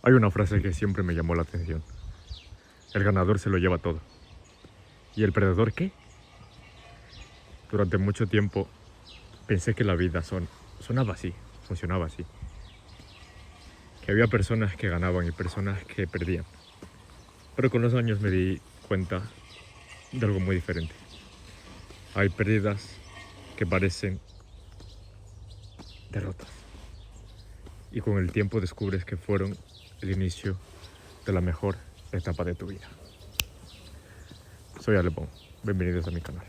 Hay una frase que siempre me llamó la atención. El ganador se lo lleva todo. ¿Y el perdedor qué? Durante mucho tiempo pensé que la vida sonaba así, funcionaba así. Que había personas que ganaban y personas que perdían. Pero con los años me di cuenta de algo muy diferente. Hay pérdidas que parecen derrotas. Y con el tiempo descubres que fueron el inicio de la mejor etapa de tu vida. Soy Alepón, bienvenidos a mi canal.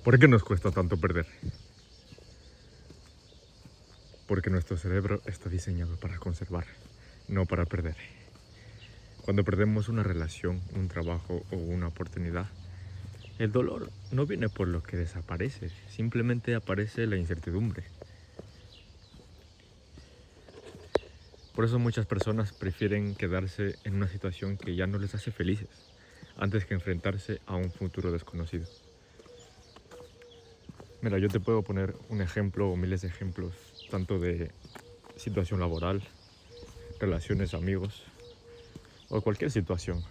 ¿Por qué nos cuesta tanto perder? Porque nuestro cerebro está diseñado para conservar, no para perder. Cuando perdemos una relación, un trabajo o una oportunidad, el dolor no viene por lo que desaparece, simplemente aparece la incertidumbre. Por eso muchas personas prefieren quedarse en una situación que ya no les hace felices, antes que enfrentarse a un futuro desconocido. Mira, yo te puedo poner un ejemplo o miles de ejemplos, tanto de situación laboral, relaciones, amigos o cualquier situación.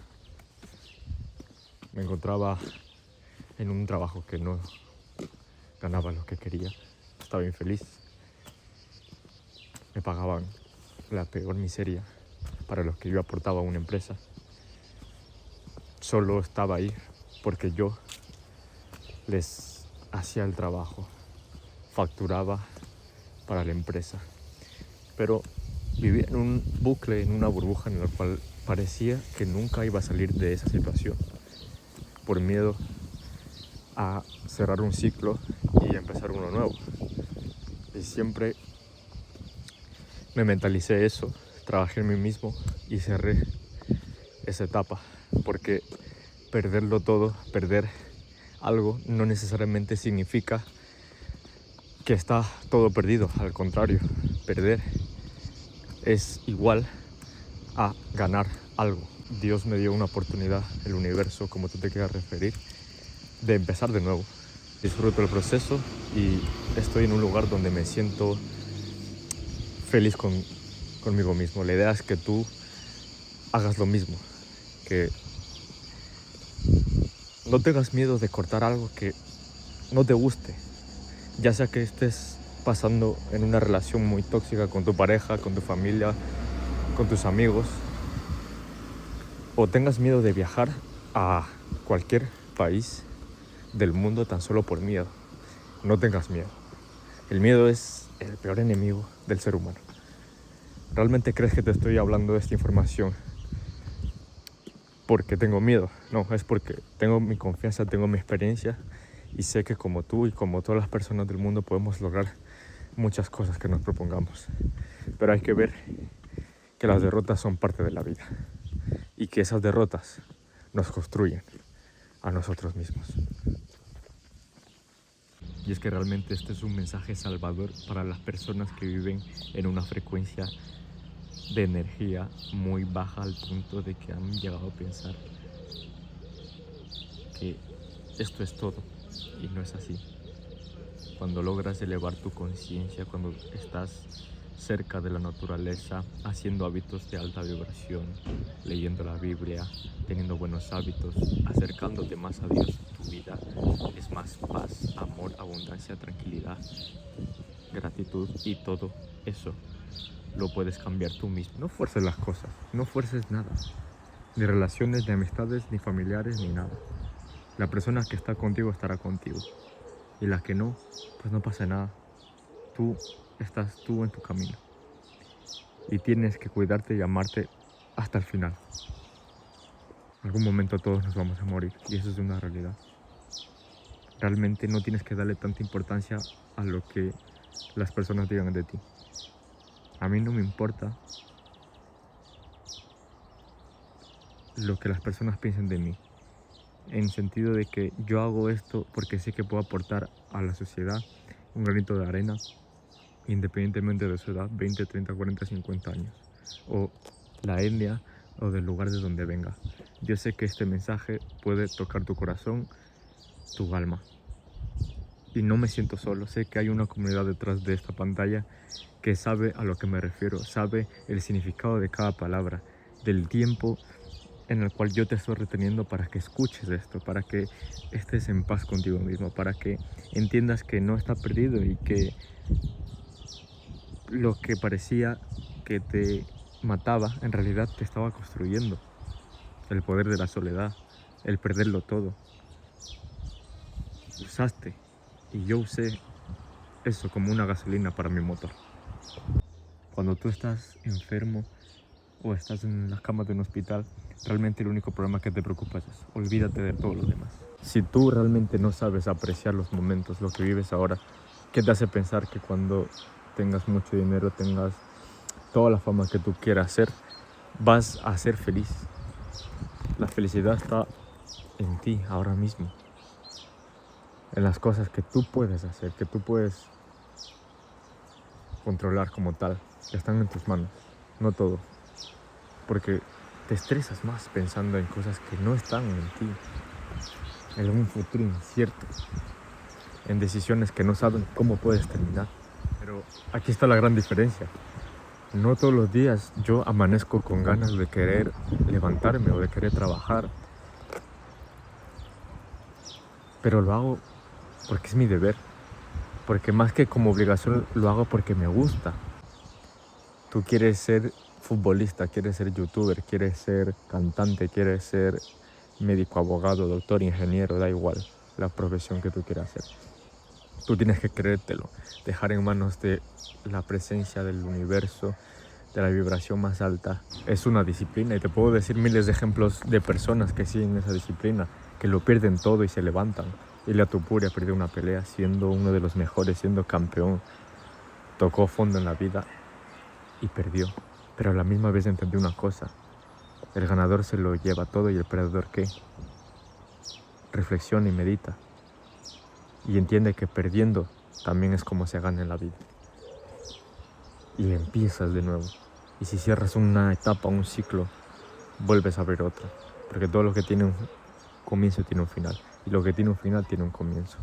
Me encontraba en un trabajo que no ganaba lo que quería, estaba infeliz, me pagaban la peor miseria para lo que yo aportaba a una empresa. Solo estaba ahí porque yo les hacía el trabajo, facturaba para la empresa, pero vivía en un bucle, en una burbuja en la cual parecía que nunca iba a salir de esa situación, por miedo a cerrar un ciclo y empezar uno nuevo. Y siempre me mentalicé eso, trabajé en mí mismo y cerré esa etapa, porque perderlo todo, perder algo, no necesariamente significa que está todo perdido. Al contrario, perder es igual a ganar algo. Dios me dio una oportunidad, el universo, como tú te quieras referir, de empezar de nuevo. Disfruto el proceso y estoy en un lugar donde me siento feliz conmigo mismo. La idea es que tú hagas lo mismo, que no tengas miedo de cortar algo que no te guste, ya sea que estés pasando en una relación muy tóxica con tu pareja, con tu familia, con tus amigos, o tengas miedo de viajar a cualquier país del mundo tan solo por miedo. No tengas miedo. El miedo es el peor enemigo del ser humano. ¿Realmente crees que te estoy hablando de esta información porque tengo miedo? No, es porque tengo mi confianza, tengo mi experiencia y sé que como tú y como todas las personas del mundo podemos lograr muchas cosas que nos propongamos. Pero hay que ver que las derrotas son parte de la vida y que esas derrotas nos construyen a nosotros mismos. Y es que realmente este es un mensaje salvador para las personas que viven en una frecuencia de energía muy baja, al punto de que han llegado a pensar que esto es todo, y no es así. Cuando logras elevar tu conciencia, cuando estás cerca de la naturaleza, haciendo hábitos de alta vibración, leyendo la Biblia, teniendo buenos hábitos, acercándote más a Dios, tu vida es más paz, amor, abundancia, tranquilidad, gratitud, y todo eso lo puedes cambiar tú mismo. No fuerces las cosas, no fuerces nada, ni relaciones, ni amistades, ni familiares, ni nada. La persona que está contigo estará contigo, y la que no, pues no pasa nada. Tú estás en tu camino y tienes que cuidarte y amarte hasta el final. En algún momento todos nos vamos a morir y eso es una realidad. Realmente no tienes que darle tanta importancia a lo que las personas digan de ti. A mí no me importa lo que las personas piensen de mí, en sentido de que yo hago esto porque sé que puedo aportar a la sociedad un granito de arena, independientemente de su edad, 20, 30, 40, 50 años, o la etnia o del lugar de donde venga. Yo sé que este mensaje puede tocar tu corazón, tu alma, y no me siento solo. Sé que hay una comunidad detrás de esta pantalla que sabe a lo que me refiero, sabe el significado de cada palabra, del tiempo en el cual yo te estoy reteniendo para que escuches esto, para que estés en paz contigo mismo, para que entiendas que no está perdido y que lo que parecía que te mataba, en realidad te estaba construyendo. El poder de la soledad, el perderlo todo. Usaste y yo usé eso como una gasolina para mi motor. Cuando tú estás enfermo o estás en la cama de un hospital, realmente el único problema que te preocupa es eso. Olvídate de todo lo demás. Si tú realmente no sabes apreciar los momentos, lo que vives ahora, ¿qué te hace pensar que cuando tengas mucho dinero, tengas toda la fama que tú quieras hacer, vas a ser feliz? La felicidad está en ti ahora mismo, en las cosas que tú puedes hacer, que tú puedes controlar como tal, que están en tus manos, no todo. Porque te estresas más pensando en cosas que no están en ti, en un futuro incierto, en decisiones que no saben cómo puedes terminar. Pero aquí está la gran diferencia. No todos los días yo amanezco con ganas de querer levantarme o de querer trabajar, pero lo hago porque es mi deber, porque más que como obligación lo hago porque me gusta. Tú quieres ser futbolista, quieres ser youtuber, quieres ser cantante, quieres ser médico, abogado, doctor, ingeniero, da igual la profesión que tú quieras hacer. Tú tienes que creértelo, dejar en manos de la presencia del universo, de la vibración más alta. Es una disciplina y te puedo decir miles de ejemplos de personas que siguen esa disciplina, que lo pierden todo y se levantan. Ilia Topuria perdió una pelea siendo uno de los mejores, siendo campeón, tocó fondo en la vida y perdió. Pero a la misma vez entendí una cosa: el ganador se lo lleva todo y el perdedor ¿qué? Reflexiona y medita y entiende que perdiendo también es como se gana en la vida. Y empiezas de nuevo. Y si cierras una etapa, un ciclo, vuelves a abrir otra. Porque todo lo que tiene un comienzo tiene un final. Y lo que tiene un final tiene un comienzo.